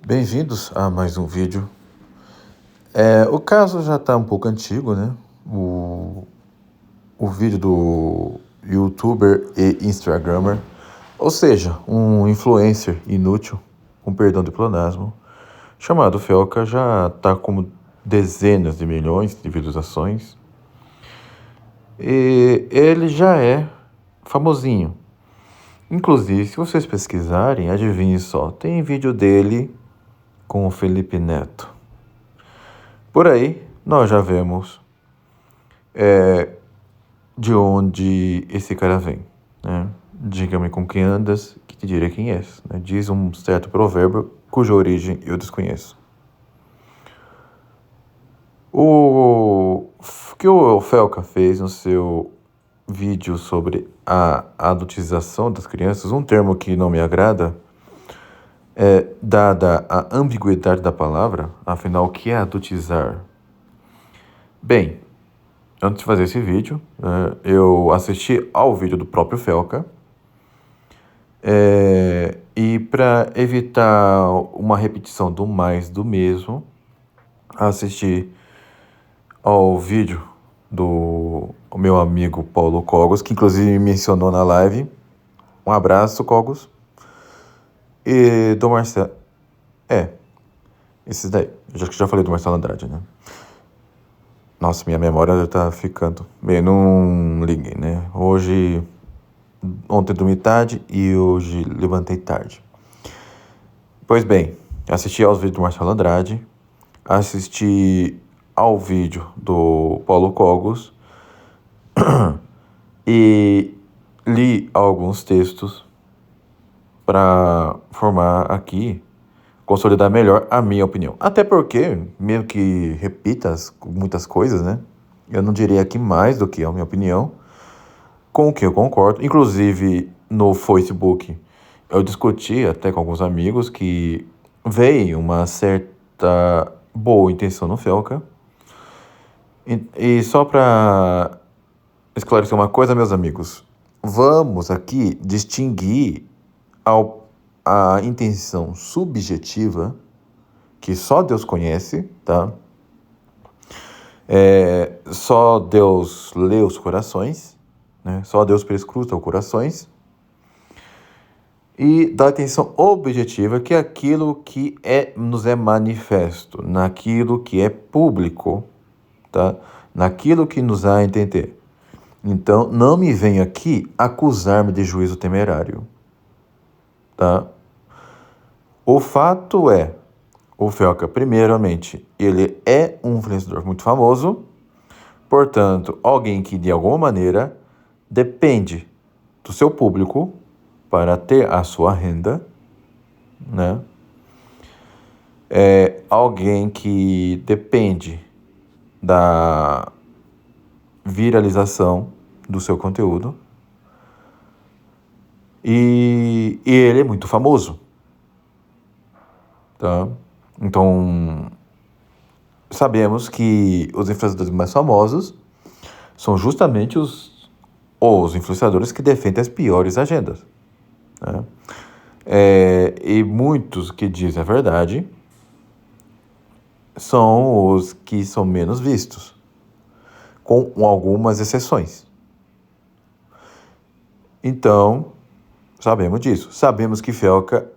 Bem-vindos a mais um vídeo. O caso já está um pouco antigo, né? O vídeo do youtuber e instagrammer, ou seja, um influencer inútil, com perdão do pleonasmo, chamado Felca, já está com dezenas de milhões de visualizações. E ele já é famosinho. Inclusive, se vocês pesquisarem, adivinhe só, tem vídeo dele com o Felipe Neto. Por aí, nós já vemos de onde esse cara vem, né? Diga-me com quem andas, que te direi quem és, né? Diz um certo provérbio cuja origem eu desconheço. O que o Felca fez no seu vídeo sobre a adultização das crianças, um termo que não me agrada, dada a ambiguidade da palavra, afinal, o que é adultizar? Bem, antes de fazer esse vídeo, eu assisti ao vídeo do próprio Felca, e para evitar uma repetição do mais do mesmo, assisti ao vídeo do meu amigo Paulo Cogos, que inclusive me mencionou na live. Um abraço, Cogos. E do Marcelo. Esses daí. Eu já falei do Marcelo Andrade, né? Nossa, minha memória tá ficando. Bem, não liguei, né? Ontem dormi tarde e hoje levantei tarde. Pois bem, assisti aos vídeos do Marcelo Andrade, assisti ao vídeo do Paulo Cogos e li alguns textos para formar aqui, consolidar melhor a minha opinião. Até porque, mesmo que repita muitas coisas, né? Eu não direi aqui mais do que a minha opinião, com o que eu concordo. Inclusive, no Facebook, eu discuti até com alguns amigos que veio uma certa boa intenção no Felca. E só para esclarecer uma coisa, meus amigos, vamos aqui distinguir a intenção subjetiva, que só Deus conhece, tá? Só Deus lê os corações, né? Só Deus perscruta os corações. E da intenção objetiva, que é aquilo que nos é manifesto, naquilo que é público, tá? Naquilo que nos dá a entender. Então, não me venha aqui acusar-me de juízo temerário, tá? O fato é, o Felca, primeiramente, ele é um influenciador muito famoso, portanto, alguém que de alguma maneira depende do seu público para ter a sua renda, né? É alguém que depende da viralização do seu conteúdo e ele é muito famoso, tá? Então, sabemos que os influenciadores mais famosos são justamente os influenciadores que defendem as piores agendas, né? E muitos que dizem a verdade são os que são menos vistos, com algumas exceções. Então, sabemos disso. Sabemos que Felca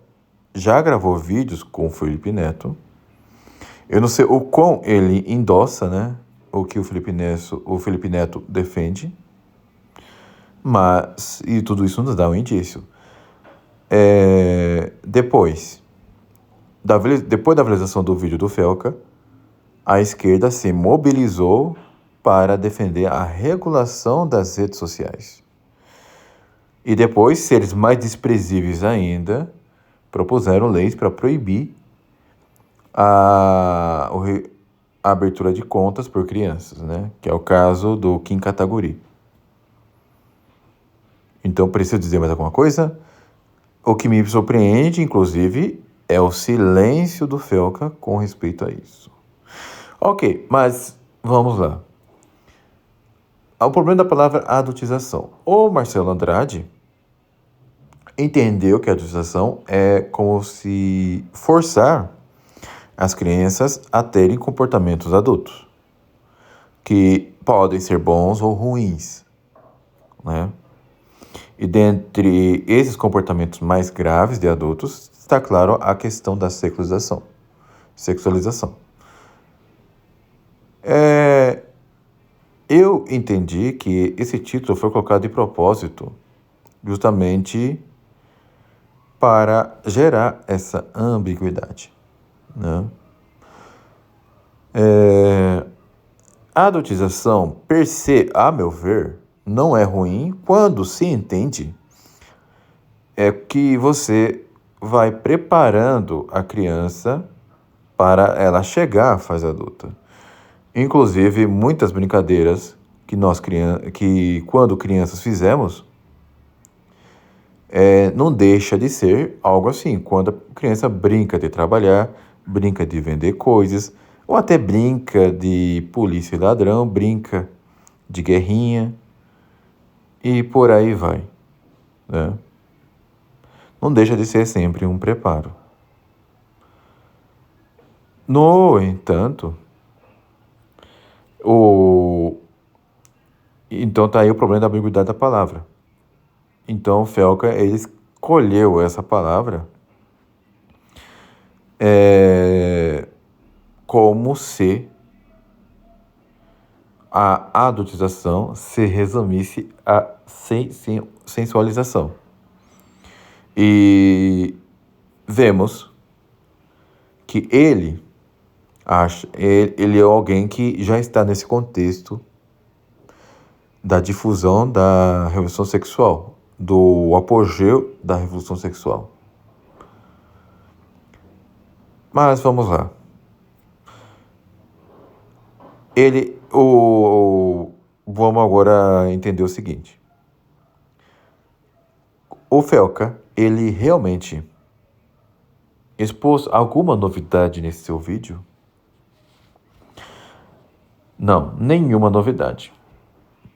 já gravou vídeos com o Felipe Neto. Eu não sei o quão ele endossa, né? O que o Felipe Neto defende. Mas, e tudo isso nos dá um indício. Depois da viralização do vídeo do Felca, a esquerda se mobilizou para defender a regulação das redes sociais. E depois, seres mais desprezíveis ainda, propuseram leis para proibir a abertura de contas por crianças, né? Que é o caso do Kim Kataguiri. Então, preciso dizer mais alguma coisa? O que me surpreende, inclusive, é o silêncio do Felca com respeito a isso. Ok, mas vamos lá. O problema da palavra adultização. O Marcelo Andrade entendeu que a adultização é como se forçar as crianças a terem comportamentos adultos, que podem ser bons ou ruins, né? E dentre esses comportamentos mais graves de adultos, está claro a questão da sexualização. Eu entendi que esse título foi colocado de propósito justamente para gerar essa ambiguidade, né? A adultização, per se, a meu ver, não é ruim quando se entende que você vai preparando a criança para ela chegar à fase adulta. Inclusive, muitas brincadeiras que quando crianças fizemos, não deixa de ser algo assim. Quando a criança brinca de trabalhar, brinca de vender coisas, ou até brinca de polícia e ladrão, brinca de guerrinha, e por aí vai, né? Não deixa de ser sempre um preparo. No entanto, então tá aí o problema da ambiguidade da palavra. Então o Felca, ele escolheu essa palavra como se a adultização se resumisse a sensualização. E vemos que ele é alguém que já está nesse contexto da difusão da revolução sexual, do apogeu da revolução sexual. Mas vamos lá. Vamos agora entender o seguinte. O Felca, ele realmente expôs alguma novidade nesse seu vídeo? Não, nenhuma novidade.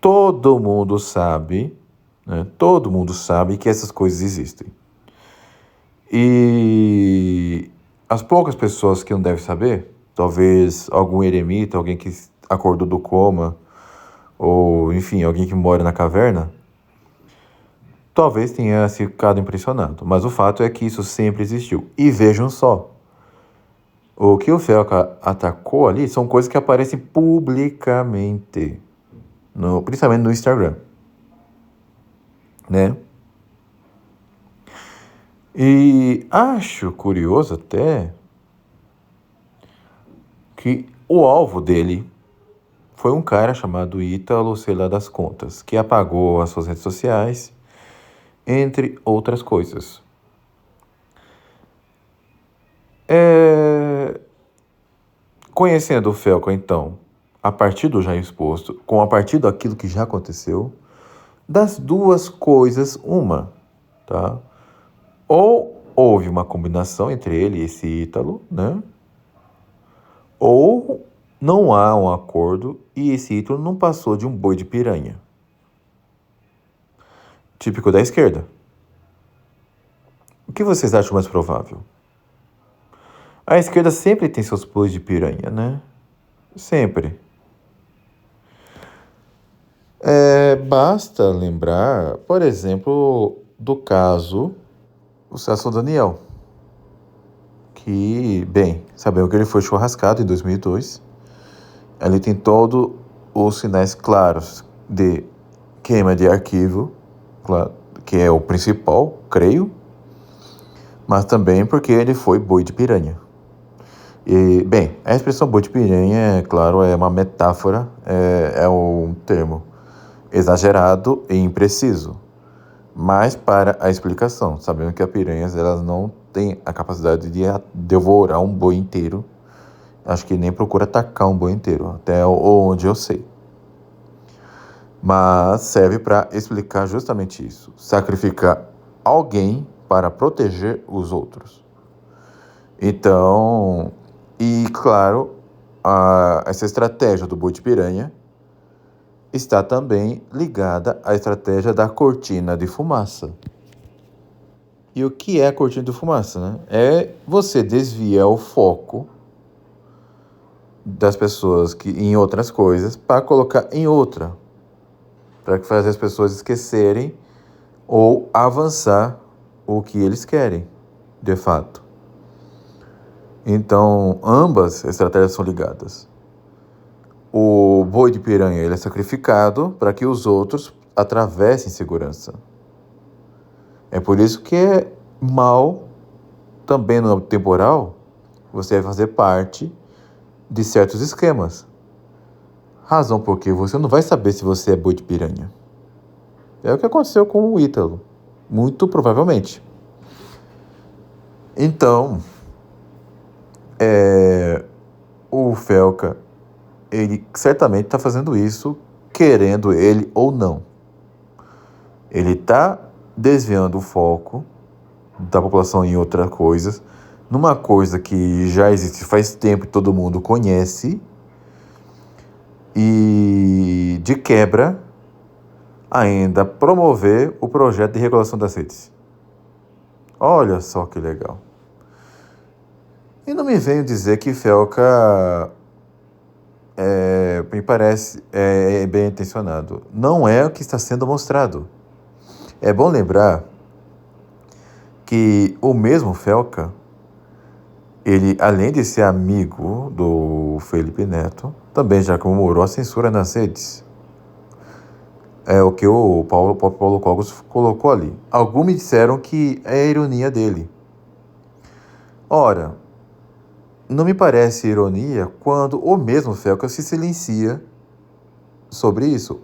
Todo mundo sabe, né? Todo mundo sabe que essas coisas existem. E as poucas pessoas que não devem saber, talvez algum eremita, alguém que acordou do coma, ou enfim, alguém que mora na caverna, talvez tenha ficado impressionado. Mas o fato é que isso sempre existiu. E vejam só, o que o Felca atacou ali são coisas que aparecem publicamente, principalmente no Instagram, né? E acho curioso até que o alvo dele foi um cara chamado Ítalo, sei lá das contas, que apagou as suas redes sociais, entre outras coisas. Conhecendo o Felca, então, a partir do já exposto, a partir daquilo que já aconteceu, das duas coisas, uma, tá? Ou houve uma combinação entre ele e esse Ítalo, né? Ou não há um acordo e esse Ítalo não passou de um boi de piranha. Típico da esquerda. O que vocês acham mais provável? A esquerda sempre tem seus bois de piranha, né? Sempre. Basta lembrar, por exemplo, do caso do Celso Daniel, que, bem, sabemos que ele foi churrascado em 2002. Ali tem todos os sinais claros de queima de arquivo, que é o principal, creio, mas também porque ele foi boi de piranha. E, bem, a expressão boi de piranha, é claro, é uma metáfora, é um termo exagerado e impreciso, mas para a explicação, sabendo que as piranhas elas não têm a capacidade de devorar um boi inteiro, acho que nem procura atacar um boi inteiro, até onde eu sei. Mas serve para explicar justamente isso, sacrificar alguém para proteger os outros. Então, e claro, essa estratégia do boi de piranha está também ligada à estratégia da cortina de fumaça. E o que é a cortina de fumaça, né? É você desviar o foco das pessoas que em outras coisas para colocar em outra, para fazer as pessoas esquecerem ou avançar o que eles querem, de fato. Então, ambas estratégias são ligadas. O boi de piranha ele é sacrificado para que os outros atravessem segurança. É por isso que é mal, também no temporal, você vai fazer parte de certos esquemas. Razão porque você não vai saber se você é boi de piranha. É o que aconteceu com o Ítalo. Muito provavelmente. Então, o Felca, ele certamente está fazendo isso, querendo ele ou não. Ele está desviando o foco da população em outras coisas, numa coisa que já existe faz tempo e todo mundo conhece, e de quebra, ainda promover o projeto de regulação das redes. Olha só que legal. E não me venho dizer que Felca me parece bem intencionado. Não é o que está sendo mostrado. É bom lembrar que o mesmo Felca, ele, além de ser amigo do Felipe Neto, também já comemorou a censura nas redes. É o que o Paulo Cogos colocou ali. Alguns me disseram que é a ironia dele. Ora, não me parece ironia quando o mesmo Felca se silencia sobre isso.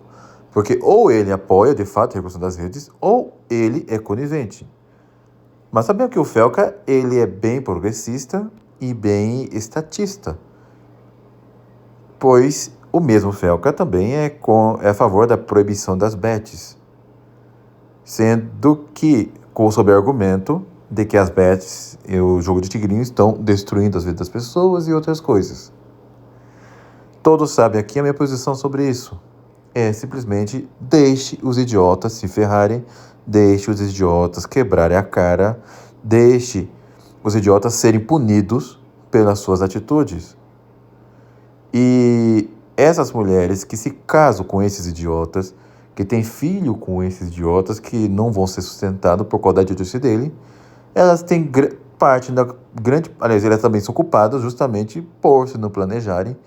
Porque ou ele apoia, de fato, a regulação das redes, ou ele é conivente. Mas sabiam que o Felca, ele é bem progressista e bem estatista. Pois o mesmo Felca também é a favor da proibição das bets. Sendo que, sob o argumento de que as bets e o jogo de tigrinho estão destruindo as vidas das pessoas e outras coisas. Todos sabem aqui a minha posição sobre isso. É simplesmente deixe os idiotas se ferrarem, deixe os idiotas quebrarem a cara, deixe os idiotas serem punidos pelas suas atitudes. E essas mulheres que se casam com esses idiotas, que têm filho com esses idiotas, que não vão ser sustentados por causa da idiotice dele, elas têm parte da grande... Aliás, elas também são culpadas justamente por se não planejarem,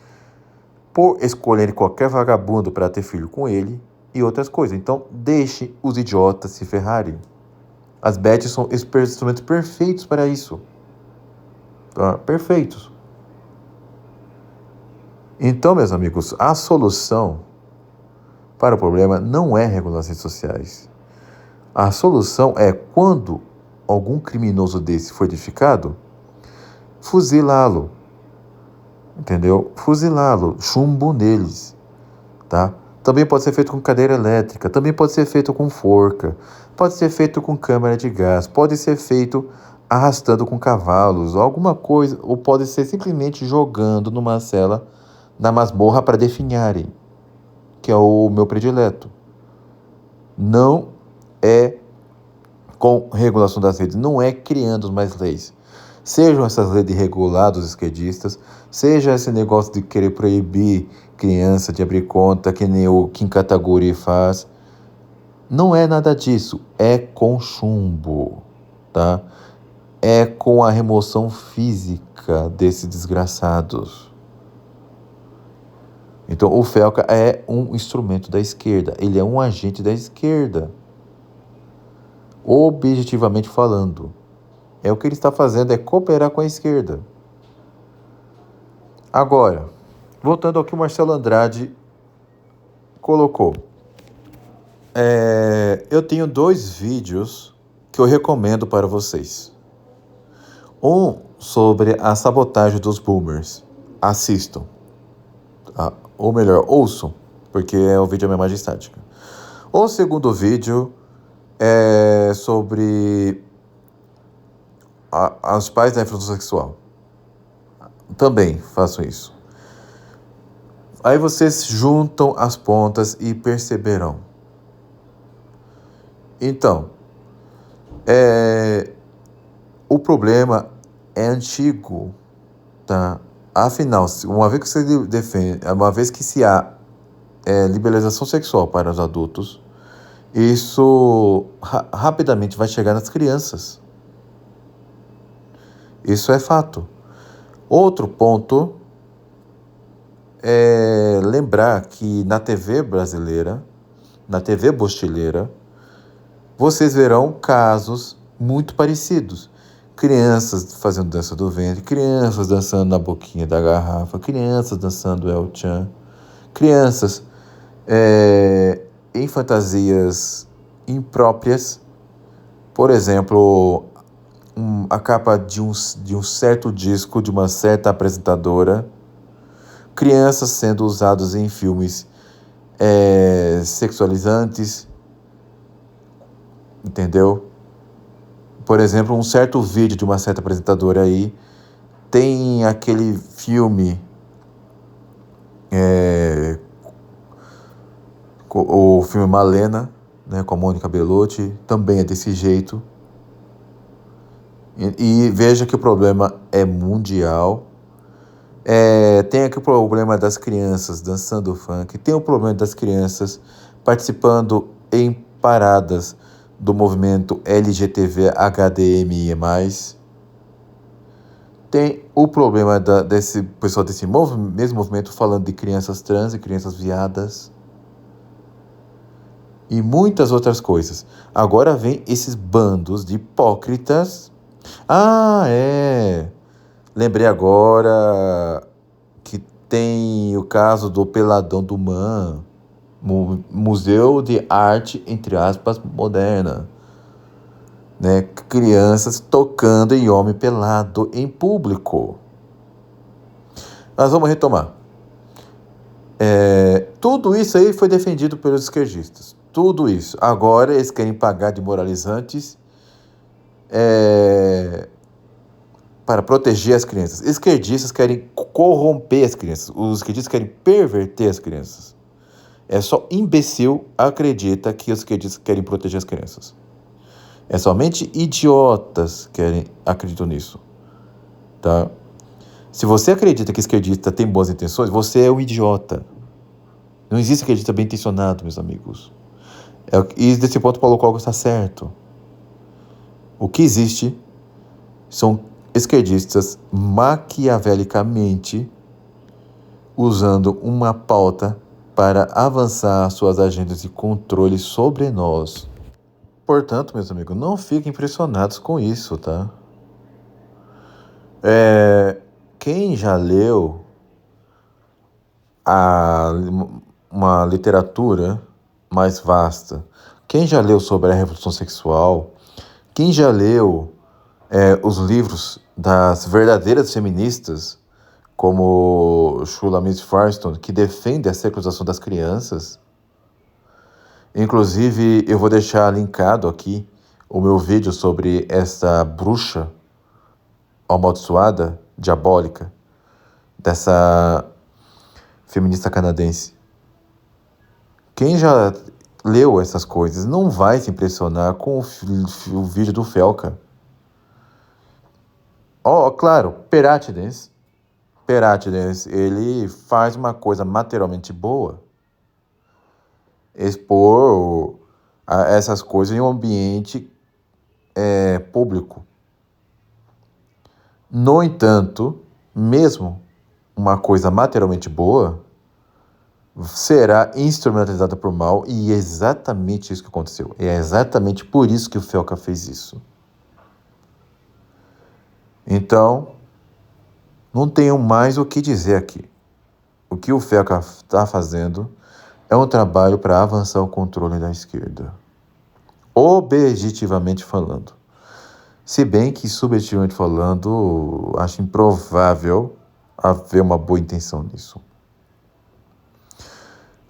por escolherem qualquer vagabundo para ter filho com ele e outras coisas. Então, deixe os idiotas se ferrarem. As bets são instrumentos perfeitos para isso. Tá? Perfeitos. Então, meus amigos, a solução para o problema não é regular as redes sociais. A solução é, quando algum criminoso desse for identificado, fuzilá-lo. Entendeu? Fuzilá-lo, chumbo neles, tá? Também pode ser feito com cadeira elétrica, também pode ser feito com forca, pode ser feito com câmara de gás, pode ser feito arrastando com cavalos, alguma coisa, ou pode ser simplesmente jogando numa cela na masmorra para definharem, que é o meu predileto. Não é com regulação das redes, não é criando mais leis. Sejam essas leis de regular dos esquerdistas, seja esse negócio de querer proibir criança de abrir conta, que nem o Kim Kataguiri faz. Não é nada disso, é com chumbo, tá? É com a remoção física desses desgraçados. Então, o Felca é um instrumento da esquerda, ele é um agente da esquerda. Objetivamente falando. É o que ele está fazendo, é cooperar com a esquerda. Agora, voltando ao que o Marcelo Andrade colocou. Eu tenho 2 vídeos que eu recomendo para vocês. Um sobre a sabotagem dos boomers. Assistam. Ou melhor, ouçam, porque é o vídeo da minha imagem estática. O segundo vídeo é sobre os pais da influência sexual. Também façam isso. Aí vocês juntam as pontas e perceberão. Então, o problema é antigo, tá? Afinal, uma vez que se defende, uma vez que se há liberalização sexual para os adultos, isso rapidamente vai chegar nas crianças. Isso é fato. Outro ponto é lembrar que na TV brasileira, na TV bostileira, vocês verão casos muito parecidos. Crianças fazendo dança do ventre, crianças dançando na boquinha da garrafa, crianças dançando El Chan, crianças em fantasias impróprias. Por exemplo, a capa de um certo disco de uma certa apresentadora, crianças sendo usadas em filmes sexualizantes, entendeu? Por exemplo, um certo vídeo de uma certa apresentadora aí tem aquele filme, o filme Malena, né, com a Mônica Bellucci, também é desse jeito. E veja que o problema é mundial. Tem aqui o problema das crianças dançando funk, tem o problema das crianças participando em paradas do movimento LGTB HDMI+. Tem o problema desse pessoal desse mesmo movimento falando de crianças trans e crianças viadas. E muitas outras coisas. Agora vem esses bandos de hipócritas. Lembrei agora que tem o caso do Peladão do MAM, Museu de Arte, entre aspas, moderna. Né? Crianças tocando em homem pelado em público. Nós vamos retomar. Tudo isso aí foi defendido pelos esquerdistas. Tudo isso. Agora eles querem pagar de moralizantes para proteger as crianças. Esquerdistas querem corromper as crianças. Os esquerdistas querem perverter as crianças. É só imbecil acredita que os esquerdistas querem proteger as crianças. É somente idiotas que acreditam nisso. Tá? Se você acredita que esquerdista tem boas intenções, você é um idiota. Não existe esquerdista bem intencionado, meus amigos. E desse ponto, Paulo Coelho está certo. O que existe são esquerdistas maquiavelicamente usando uma pauta para avançar suas agendas de controle sobre nós. Portanto, meus amigos, não fiquem impressionados com isso, tá? Quem já leu uma literatura mais vasta, quem já leu sobre a Revolução Sexual, quem já leu os livros das verdadeiras feministas, como Shulamit Firestone, que defende a sexualização das crianças. Inclusive, eu vou deixar linkado aqui o meu vídeo sobre essa bruxa amaldiçoada, diabólica, dessa feminista canadense. Quem já leu essas coisas não vai se impressionar com o vídeo do Felca. Claro, Perátides, ele faz uma coisa materialmente boa. Expor essas coisas em um ambiente público. No entanto, mesmo uma coisa materialmente boa será instrumentalizada por mal, e é exatamente isso que aconteceu. É exatamente por isso que o Felca fez isso. Então, não tenho mais o que dizer aqui. O que o Felca está fazendo é um trabalho para avançar o controle da esquerda. Objetivamente falando. Se bem que, subjetivamente falando, acho improvável haver uma boa intenção nisso.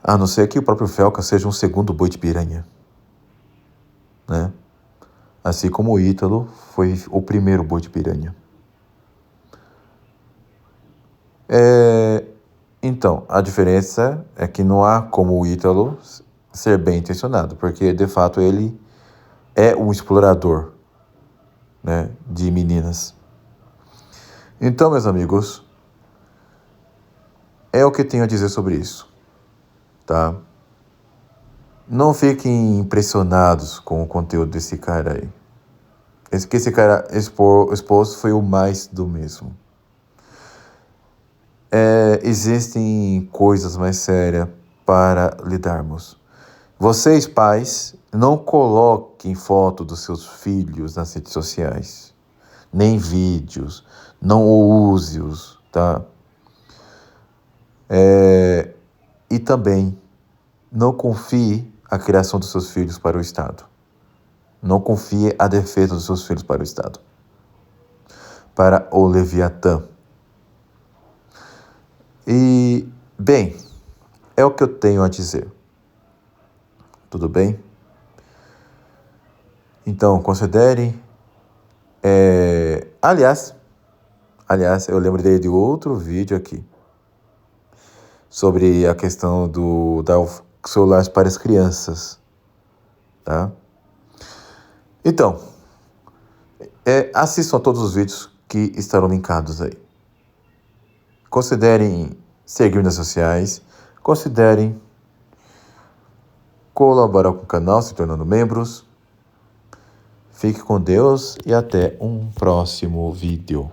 A não ser que o próprio Felca seja um segundo boi de piranha. Né? Assim como o Ítalo foi o primeiro boi de piranha. Então, a diferença é que não há como o Ítalo ser bem intencionado, porque de fato ele é um explorador, né, de meninas. Então, meus amigos, É o que tenho a dizer sobre isso, tá? Não fiquem impressionados com o conteúdo desse cara aí. Esse cara exposto foi o mais do mesmo. Existem coisas mais sérias para lidarmos. Vocês, pais, não coloquem foto dos seus filhos nas redes sociais, nem vídeos, não use-os, tá? E também, não confie a criação dos seus filhos para o Estado. Não confie a defesa dos seus filhos para o Estado. Para o Leviatã. E, bem, é o que eu tenho a dizer. Tudo bem? Então, considere. Aliás, eu lembrei de outro vídeo aqui sobre a questão do dar celulares para as crianças, tá? Então, assistam a todos os vídeos que estarão linkados aí. Considerem seguir nas sociais, considerem colaborar com o canal se tornando membros. Fique com Deus e até um próximo vídeo.